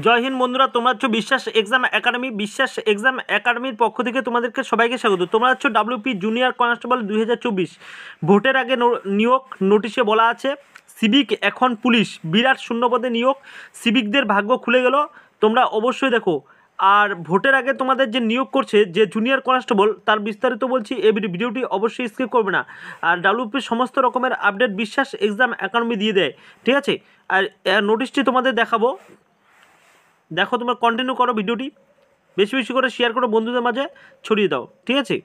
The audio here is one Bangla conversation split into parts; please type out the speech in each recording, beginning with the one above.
জয় হিন্দ বন্ধুরা, তোমরা হচ্ছে বিশ্বাস এক্সাম একাডেমি। বিশ্বাস এক্সাম একাডেমির পক্ষ থেকে তোমাদেরকে সবাইকে স্বাগত। তোমরা হচ্ছে ডাব্লিউপি জুনিয়র কনস্টেবল 2024 ভোটের আগে নিয়োগ নোটিশে বলা আছে সিভিক এখন পুলিশ, বিরাট শূন্যপদে নিয়োগ, সিভিকদের ভাগ্য খুলে গেল। তোমরা অবশ্যই দেখো। আর ভোটের আগে তোমাদের যে নিয়োগ করছে যে জুনিয়র কনস্টেবল, তার বিস্তারিত বলছি, এই ভিডিওটি অবশ্যই স্কিপ করবে না। আর ডাব্লিউপির সমস্ত রকমের আপডেট বিশ্বাস এক্সাম একাডেমি দিয়ে দেয়, ঠিক আছে। আর নোটিশটি তোমাদের দেখাবো, দেখো। তোমরা কন্টিনিউ করো ভিডিওটি, বেশি বেশি করে শেয়ার করো, বন্ধুদের মাঝে ছড়িয়ে দাও, ঠিক আছে।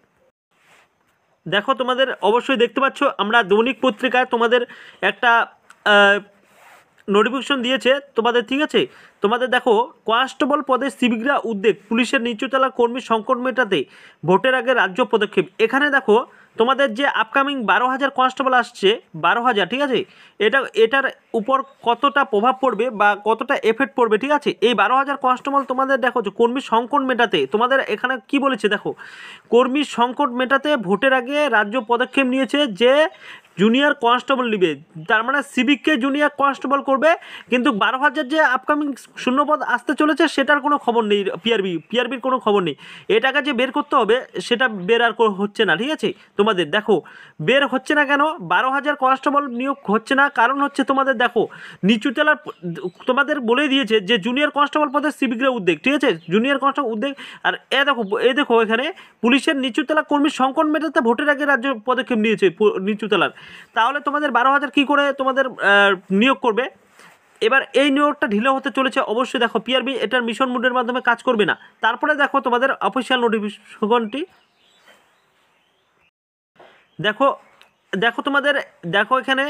দেখো, তোমাদের অবশ্যই দেখতে পাচ্ছ আমরা দৈনিক পত্রিকায় তোমাদের একটা নোটিফিকেশন দিয়েছে তোমাদের, ঠিক আছে। তোমাদের দেখো, কনস্টেবল পদে সিভিকরা উদ্বেগ, পুলিশের নিচুতলা কর্মী সংকট মেটাতে ভোটের আগে রাজ্য পদক্ষেপ। এখানে দেখো তোমাদের যে আপকামিং 12,000 কনস্টেবল আসছে, 12,000, ঠিক আছে, এটার উপর কতটা প্রভাব পড়বে বা কতটা এফেক্ট পড়বে, ঠিক আছে। এই 12,000 কনস্টেবল তোমাদের দেখো যে কর্মী সংকট মেটাতে, তোমাদের এখানে কি বলেছে দেখো, কর্মী সংকট মেটাতে ভোটের আগে রাজ্য পদক্ষেপ নিয়েছে যে জুনিয়র কনস্টেবল নিবে, তার মানে সিভিককে জুনিয়র কনস্টেবল করবে। কিন্তু 12,000 যে আপকামিং শূন্যপদ আসতে চলেছে সেটার কোনো খবর নেই, পিআরবির কোনো খবর নেই। এটাকে যে বের করতে হবে সেটা বের আর হচ্ছে না, ঠিক আছে। তোমাদের দেখো বের হচ্ছে না কেন, 12,000 কনস্টেবল নিয়োগ হচ্ছে না, কারণ হচ্ছে তোমাদের দেখো নিচুতলার, তোমাদের বলে দিয়েছে যে জুনিয়র কনস্টেবল পদে সিভিকরা উদ্বেগ, ঠিক আছে, জুনিয়র কনস্টেবল উদ্বেগ। আর দেখো এখানে পুলিশের নিচুতলা কর্মী সংকট মেটাতে ভোটের আগে রাজ্য পদক্ষেপ নিয়েছে নিচুতলার। তাহলে তোমাদের 12,000 কী করে তোমাদের নিয়োগ করবে। এবার এই নিয়োগটা ঢিলে হতে চলেছে অবশ্যই। দেখো পিআরবি এটার মিশন মোডের মাধ্যমে কাজ করবে না। তারপরে দেখো তোমাদের অফিসিয়াল নোটিফিকেশনটি দেখো। তোমাদের দেখো এখানে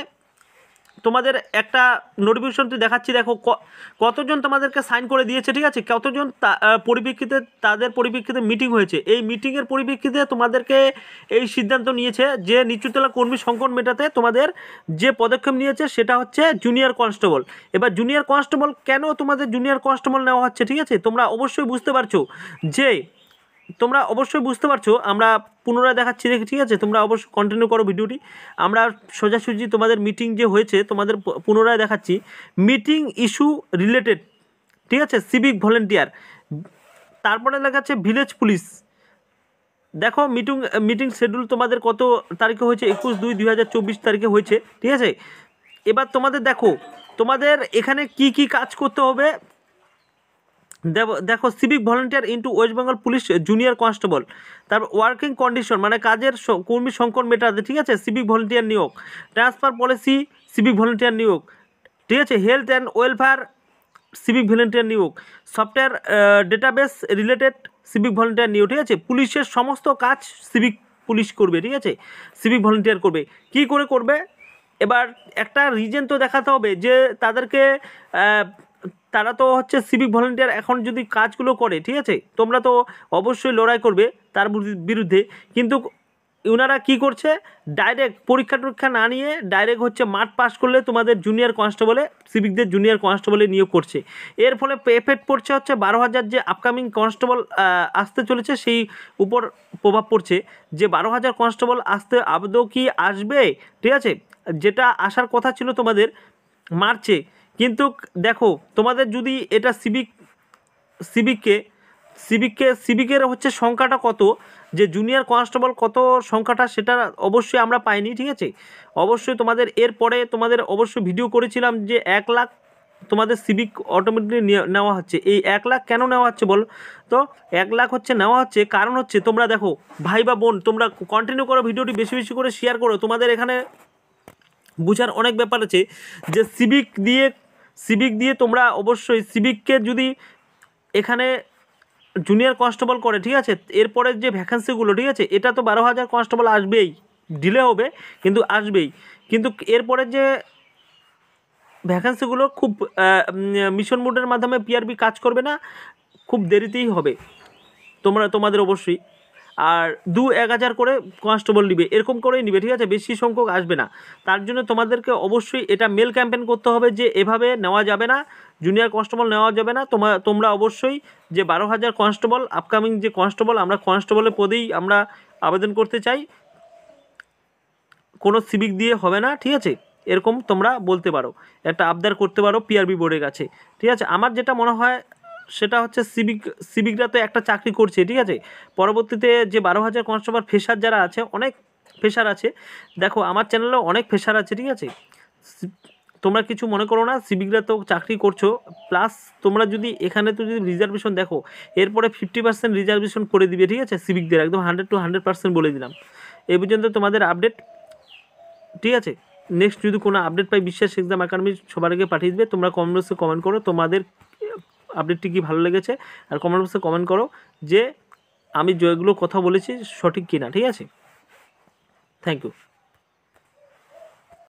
তোমাদের একটা নোটিফিকেশনটি দেখাচ্ছি। দেখো কতজন তোমাদেরকে সাইন করে দিয়েছে, ঠিক আছে, কতজন পরিপ্রেক্ষিতে, তাদের পরিপ্রেক্ষিতে মিটিং হয়েছে। এই মিটিংয়ের পরিপ্রেক্ষিতে তোমাদেরকে এই সিদ্ধান্ত নিয়েছে যে নিচুতলা কর্মী সংকট মেটাতে তোমাদের যে পদক্ষেপ নিয়েছে সেটা হচ্ছে জুনিয়র কনস্টেবল। এবার জুনিয়র কনস্টেবল কেন তোমাদের জুনিয়র কনস্টেবল নেওয়া হচ্ছে, ঠিক আছে, তোমরা অবশ্যই বুঝতে পারছো আমরা পুনরায় দেখাচ্ছি, ঠিক আছে। তোমরা অবশ্যই কন্টিনিউ করো ভিডিওটি। আমরা সোজাসুজি তোমাদের মিটিং যে হয়েছে তোমাদের পুনরায় দেখাচ্ছি। মিটিং ইস্যু রিলেটেড, ঠিক আছে, সিভিক ভলেন্টিয়ার, তারপরে লেখাচ্ছে ভিলেজ পুলিশ। দেখো মিটিং শিডিউল তোমাদের কত তারিখে হয়েছে, 21/2/2024 তারিখে হয়েছে, ঠিক আছে। এবার তোমাদের দেখো তোমাদের এখানে কি কি কাজ করতে হবে। দেখো civic volunteer into West Bengal police junior constable, তারপর ওয়ার্কিং কন্ডিশন মানে কাজের কর্মী সংকট মেটাতে, ঠিক আছে, সিভিক ভলেন্টিয়ার নিয়োগ, ট্রান্সফার পলিসি সিভিক ভলেন্টিয়ার নিয়োগ, ঠিক আছে, health and welfare civic volunteer নিয়োগ, software database related civic volunteer নিয়োগ, ঠিক আছে। পুলিশের সমস্ত কাজ সিভিক পুলিশ করবে, ঠিক আছে, সিভিক ভলেন্টিয়ার করবে। কি করে করবে, এবার একটা রিজন তো দেখাতে হবে যে তাদেরকে তারা তো হচ্ছে সিভিক ভলেন্টিয়ার এখন যদি কাজগুলো করে, ঠিক আছে, তোমরা তো অবশ্যই লড়াই করবে তার বিরুদ্ধে। কিন্তু ওনারা কি করছে, ডাইরেক্ট পরীক্ষা না নিয়ে ডাইরেক্ট হচ্ছে মাঠ পাস করলে তোমাদের জুনিয়র কনস্টেবলে, সিভিকদের জুনিয়র কনস্টেবলে নিয়োগ করছে। এর ফলে এফেক্ট পড়ছে হচ্ছে 12,000 যে আপকামিং কনস্টেবল আসতে চলেছে সেই উপর প্রভাব পড়ছে যে 12,000 কনস্টেবল আসতে আদৌ কি আসবে, ঠিক আছে, যেটা আসার কথা ছিল তোমাদের মার্চে। কিন্তু দেখো তোমাদের যদি এটা সিভিকের হচ্ছে সংখ্যাটা কত, যে জুনিয়র কনস্টেবল কত সংখ্যাটা, সেটা অবশ্যই আমরা পাইনি, ঠিক আছে। অবশ্যই তোমাদের এরপরে তোমাদের অবশ্যই ভিডিও করেছিলাম যে 1 লাখ তোমাদের সিভিক অটোমেটিকলি নেওয়া হচ্ছে। এই 1 লাখ কেন নেওয়া হচ্ছে বল তো, 1 লাখ হচ্ছে নেওয়া হচ্ছে কারণ হচ্ছে, তোমরা দেখো ভাই বা বোন, তোমরা কন্টিনিউ করো ভিডিওটি, বেশি বেশি করে শেয়ার করো। তোমাদের এখানে বুঝার অনেক ব্যাপার আছে যে সিভিক দিয়ে তোমরা অবশ্যই সিভিককে যদি এখানে জুনিয়র কনস্টেবল করে, ঠিক আছে, এরপরে যে ভ্যাকেন্সিগুলো, ঠিক আছে, এটা তো 12,000 কনস্টেবল আসবেই, ডিলে হবে কিন্তু আসবেই। কিন্তু এরপরে যে ভ্যাকেন্সিগুলো খুব মিশন মোডের মাধ্যমে পিআরবি কাজ করবে না, খুব দেরিতেই হবে। তোমাদের অবশ্যই আর 2-1,000 করে কনস্টেবল নিবে, এরকম করেই নিবে, ঠিক আছে, বেশি সংখ্যক আসবে না। তার জন্য তোমাদেরকে অবশ্যই এটা মেল ক্যাম্পেইন করতে হবে যে এভাবে নেওয়া যাবে না, জুনিয়র কনস্টেবল নেওয়া যাবে না। তোমরা অবশ্যই যে 12,000 কনস্টেবল আপকামিং যে কনস্টেবল, আমরা কনস্টেবলের পদেই আমরা আবেদন করতে চাই, কোনো সিভিক দিয়ে হবে না, ঠিক আছে, এরকম তোমরা বলতে পারো, একটা আবদার করতে পারো পিআরবি বোর্ডের কাছে, ঠিক আছে। আমার যেটা মনে হয় সেটা হচ্ছে সিভিকরা তো একটা চাকরি করছে, ঠিক আছে। পরবর্তীতে যে 12,000 কনস্টেবল ফ্রেশার যারা আছে, অনেক ফ্রেশার আছে, দেখো আমার চ্যানেলেও অনেক ফ্রেশার আছে, ঠিক আছে। তোমরা কিছু মনে করো না, সিভিকরা তো চাকরি করছো, প্লাস তোমরা যদি এখানে তো যদি রিজার্ভেশন দেখো, এরপরে 50% রিজার্ভেশন করে দিবে, ঠিক আছে, সিভিকদের একদম 100 to 100% বলে দিলাম। এই পর্যন্ত তোমাদের আপডেট, ঠিক আছে। নেক্সট যদি কোনো আপডেট পাই বিশ্বাস এক্সাম একাডেমি সবার আগে পাঠিয়ে দেবে। তোমরা কমেন্ট বক্সে কমেন্ট করো তোমাদের আপডেটটি কি ভালো লেগেছে, আর কমেন্ট বক্সে কমেন্ট করো যে আমি যেগুলো কথা বলেছি সঠিক কিনা, ঠিক আছে। Thank you.